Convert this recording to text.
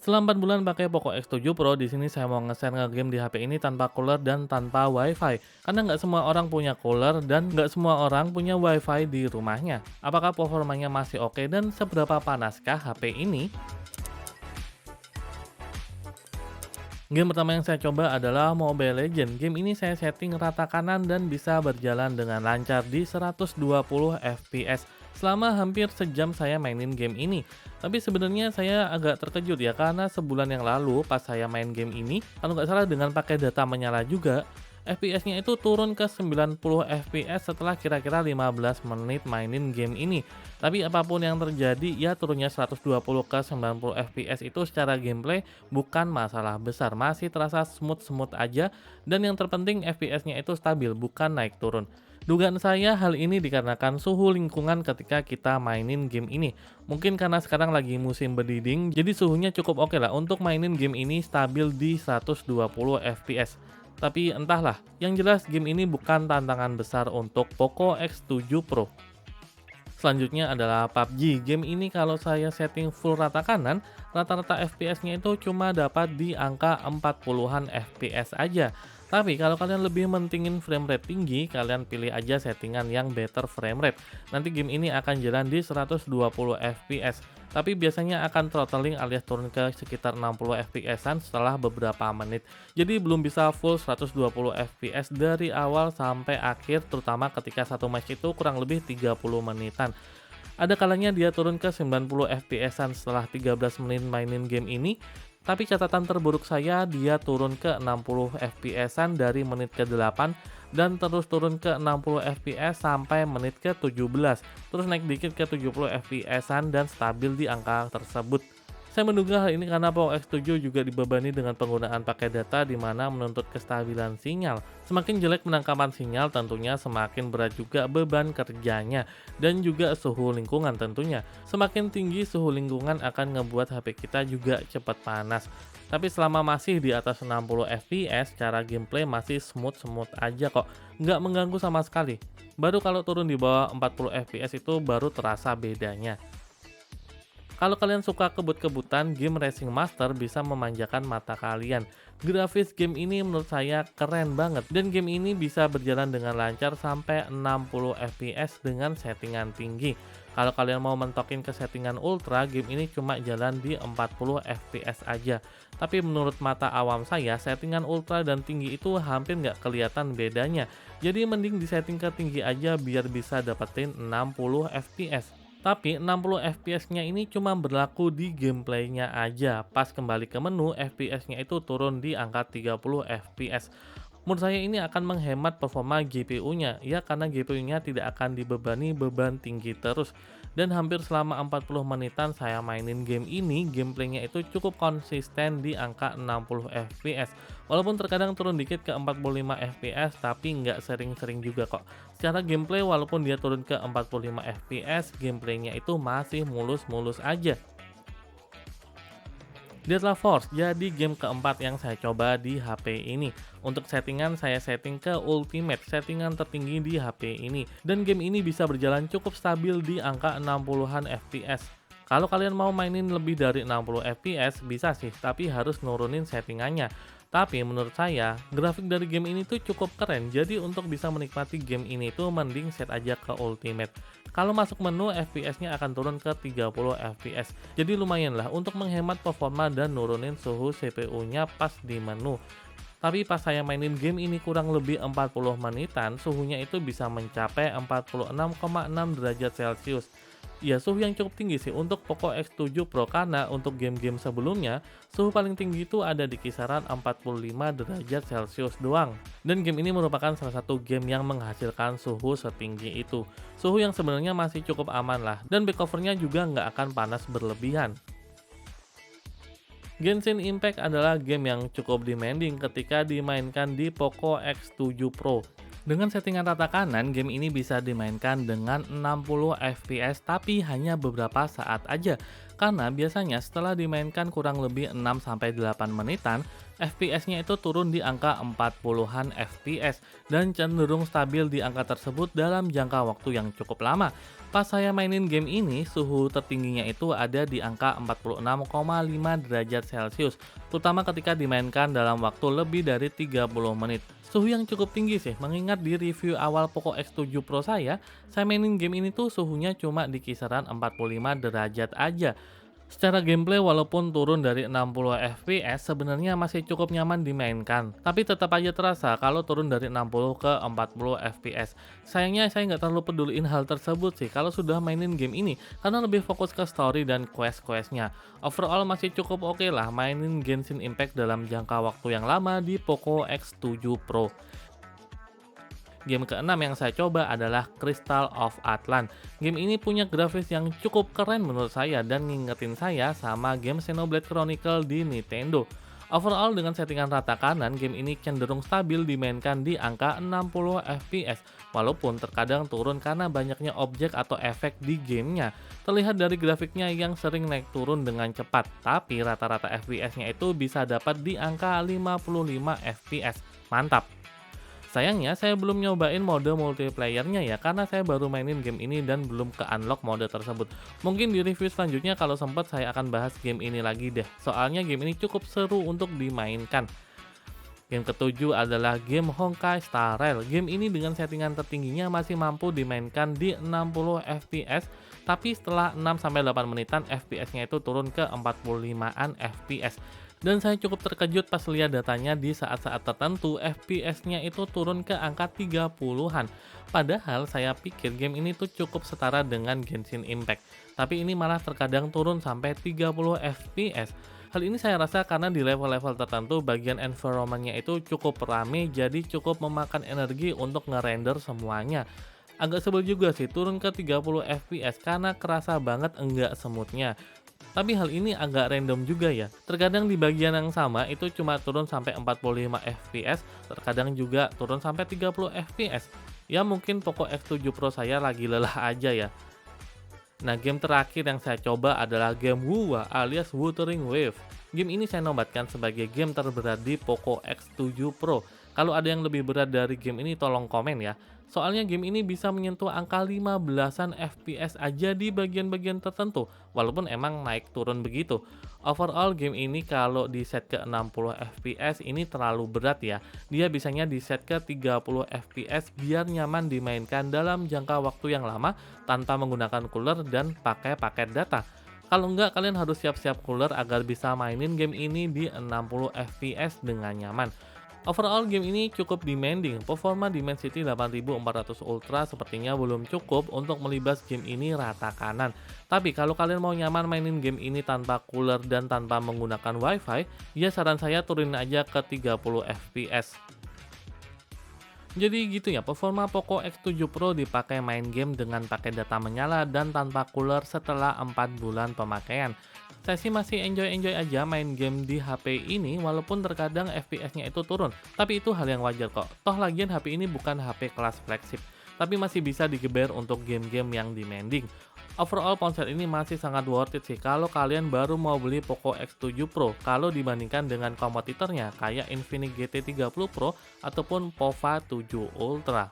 Setelah 4 bulan pakai Poco X7 Pro, di sini saya mau nge-share nge-game di HP ini tanpa cooler dan tanpa WiFi. Karena nggak semua orang punya cooler dan nggak semua orang punya WiFi di rumahnya. Apakah performanya masih oke dan seberapa panaskah HP ini? Game pertama yang saya coba adalah Mobile Legends. Game ini saya setting rata kanan dan bisa berjalan dengan lancar di 120 fps. Selama hampir sejam saya mainin game ini. Tapi sebenarnya saya agak terkejut ya, karena sebulan yang lalu pas saya main game ini, kalau nggak salah dengan pakai data menyala juga, FPS-nya itu turun ke 90 FPS setelah kira-kira 15 menit mainin game ini. Tapi apapun yang terjadi, ya turunnya 120 ke 90 FPS itu secara gameplay bukan masalah besar, masih terasa smooth-smooth aja, dan yang terpenting FPS-nya itu stabil, bukan naik turun. Dugaan saya hal ini dikarenakan suhu lingkungan ketika kita mainin game ini. Mungkin karena sekarang lagi musim berdiding, jadi suhunya cukup oke lah untuk mainin game ini stabil di 120 FPS. Tapi entahlah, yang jelas game ini bukan tantangan besar untuk Poco X7 Pro. Selanjutnya adalah PUBG. Game ini kalau saya setting full rata kanan, rata-rata FPS-nya itu cuma dapat di angka 40-an FPS aja. Tapi kalau kalian lebih mentingin frame rate tinggi, kalian pilih aja settingan yang better frame rate. Nanti game ini akan jalan di 120 FPS. Tapi biasanya akan throttling alias turun ke sekitar 60 FPS-an setelah beberapa menit. Jadi belum bisa full 120 FPS dari awal sampai akhir, terutama ketika satu match itu kurang lebih 30 menitan. Ada kalanya dia turun ke 90 FPS-an setelah 13 menit mainin game ini, tapi catatan terburuk saya dia turun ke 60 FPS-an dari menit ke-8 dan terus turun ke 60 FPS sampai menit ke-17. Terus naik dikit ke 70 FPS-an dan stabil di angka tersebut. Saya menduga hal ini karena Poco X7 juga dibebani dengan penggunaan pakai data di mana menuntut kestabilan sinyal. Semakin jelek penangkapan sinyal tentunya semakin berat juga beban kerjanya dan juga suhu lingkungan tentunya. Semakin tinggi suhu lingkungan akan ngebuat HP kita juga cepat panas. Tapi selama masih di atas 60 FPS, cara gameplay masih smooth-smooth aja kok. Nggak mengganggu sama sekali. Baru kalau turun di bawah 40 FPS itu baru terasa bedanya. Kalau kalian suka kebut-kebutan, game Racing Master bisa memanjakan mata kalian. Grafis game ini menurut saya keren banget, dan game ini bisa berjalan dengan lancar sampai 60 FPS dengan settingan tinggi. Kalau kalian mau mentokin ke settingan ultra, game ini cuma jalan di 40 FPS aja. Tapi menurut mata awam saya, settingan ultra dan tinggi itu hampir nggak kelihatan bedanya. Jadi mending disetting ke tinggi aja biar bisa dapetin 60 FPS. Tapi 60 FPS-nya ini cuma berlaku di gameplaynya aja. Pas kembali ke menu, FPS-nya itu turun di angka 30 FPS. Menurut saya ini akan menghemat performa GPU-nya, ya karena GPU-nya tidak akan dibebani beban tinggi terus. Dan hampir selama 40 menitan saya mainin game ini, gameplaynya itu cukup konsisten di angka 60 FPS. Walaupun terkadang turun dikit ke 45 FPS, tapi nggak sering-sering juga kok. Secara gameplay walaupun dia turun ke 45 FPS, gameplaynya itu masih mulus-mulus aja. Deadly Force jadi game keempat yang saya coba di HP ini. Untuk settingan saya setting ke Ultimate, settingan tertinggi di HP ini. Dan game ini bisa berjalan cukup stabil di angka 60-an FPS. Kalau kalian mau mainin lebih dari 60 FPS bisa sih, tapi harus nurunin settingannya. Tapi menurut saya, grafik dari game ini tuh cukup keren, jadi untuk bisa menikmati game ini tuh mending set aja ke Ultimate. Kalau masuk menu, FPS-nya akan turun ke 30 FPS. Jadi lumayan lah untuk menghemat performa dan nurunin suhu CPU-nya pas di menu. Tapi pas saya mainin game ini kurang lebih 40 menitan, suhunya itu bisa mencapai 46,6 derajat Celcius. Ya, suhu yang cukup tinggi sih untuk Poco X7 Pro, karena untuk game-game sebelumnya, suhu paling tinggi itu ada di kisaran 45 derajat Celcius doang. Dan game ini merupakan salah satu game yang menghasilkan suhu setinggi itu. Suhu yang sebenarnya masih cukup aman lah, dan backcovernya juga nggak akan panas berlebihan. Genshin Impact adalah game yang cukup demanding ketika dimainkan di Poco X7 Pro. Dengan settingan rata kanan, game ini bisa dimainkan dengan 60 FPS tapi hanya beberapa saat aja. Karena biasanya setelah dimainkan kurang lebih 6-8 menitan, FPS-nya itu turun di angka 40-an FPS dan cenderung stabil di angka tersebut dalam jangka waktu yang cukup lama. Pas saya mainin game ini, suhu tertingginya itu ada di angka 46,5 derajat Celcius, terutama ketika dimainkan dalam waktu lebih dari 30 menit. Suhu yang cukup tinggi sih, mengingat di review awal Poco X7 Pro saya mainin game ini tuh suhunya cuma di kisaran 45 derajat aja. Secara gameplay walaupun turun dari 60 FPS sebenarnya masih cukup nyaman dimainkan, tapi tetap aja terasa kalau turun dari 60 ke 40 FPS. Sayangnya saya nggak terlalu peduliin hal tersebut sih kalau sudah mainin game ini, karena lebih fokus ke story dan quest-questnya. Overall masih cukup oke lah mainin Genshin Impact dalam jangka waktu yang lama di Poco X7 Pro. Game keenam yang saya coba adalah Crystal of Atlan. Game ini punya grafis yang cukup keren menurut saya dan ngingetin saya sama game Xenoblade Chronicle di Nintendo. Overall dengan settingan rata kanan, game ini cenderung stabil dimainkan di angka 60 FPS, walaupun terkadang turun karena banyaknya objek atau efek di gamenya. Terlihat dari grafiknya yang sering naik turun dengan cepat, tapi rata-rata FPS-nya itu bisa dapat di angka 55 FPS. Mantap! Sayangnya saya belum nyobain mode multiplayernya ya, karena saya baru mainin game ini dan belum ke unlock mode tersebut. Mungkin di review selanjutnya kalau sempat saya akan bahas game ini lagi deh, soalnya game ini cukup seru untuk dimainkan. Game ketujuh adalah game Honkai Star Rail. Game ini dengan settingan tertingginya masih mampu dimainkan di 60 FPS, tapi setelah 6-8 menitan FPS-nya itu turun ke 45-an FPS. Dan saya cukup terkejut pas lihat datanya di saat-saat tertentu FPS-nya itu turun ke angka 30-an. Padahal saya pikir game ini tuh cukup setara dengan Genshin Impact, tapi ini malah terkadang turun sampai 30 FPS. Hal ini saya rasa karena di level-level tertentu bagian environment-nya itu cukup rame, jadi cukup memakan energi untuk ngerender semuanya. Agak sebel juga sih turun ke 30 FPS karena kerasa banget enggak smooth-nya. Tapi hal ini agak random juga ya. Terkadang di bagian yang sama itu cuma turun sampai 45 FPS, terkadang juga turun sampai 30 FPS. Ya mungkin Poco X7 Pro saya lagi lelah aja ya. Nah, game terakhir yang saya coba adalah game WUWA alias Wuthering Wave. Game ini saya nobatkan sebagai game terberat di Poco X7 Pro. Kalau ada yang lebih berat dari game ini tolong komen ya. Soalnya game ini bisa menyentuh angka 15-an FPS aja di bagian-bagian tertentu, walaupun emang naik turun begitu. Overall game ini kalau di set ke 60 FPS ini terlalu berat ya. Dia bisanya di set ke 30 FPS biar nyaman dimainkan dalam jangka waktu yang lama tanpa menggunakan cooler dan pakai paket data. Kalau enggak, kalian harus siap-siap cooler agar bisa mainin game ini di 60 FPS dengan nyaman. Overall game ini cukup demanding, performa Dimensity 8400 Ultra sepertinya belum cukup untuk melibas game ini rata kanan. Tapi kalau kalian mau nyaman mainin game ini tanpa cooler dan tanpa menggunakan wifi, ya saran saya turunin aja ke 30 FPS. Jadi gitu ya, performa Poco X7 Pro dipakai main game dengan pakai data menyala dan tanpa cooler setelah 4 bulan pemakaian. Saya sih masih enjoy-enjoy aja main game di HP ini walaupun terkadang FPS-nya itu turun. Tapi itu hal yang wajar kok. Toh lagian HP ini bukan HP kelas flagship, tapi masih bisa digeber untuk game-game yang demanding. Overall ponsel ini masih sangat worth it sih kalau kalian baru mau beli Poco X7 Pro kalau dibandingkan dengan kompetitornya kayak Infinix GT30 Pro ataupun Pova 7 Ultra.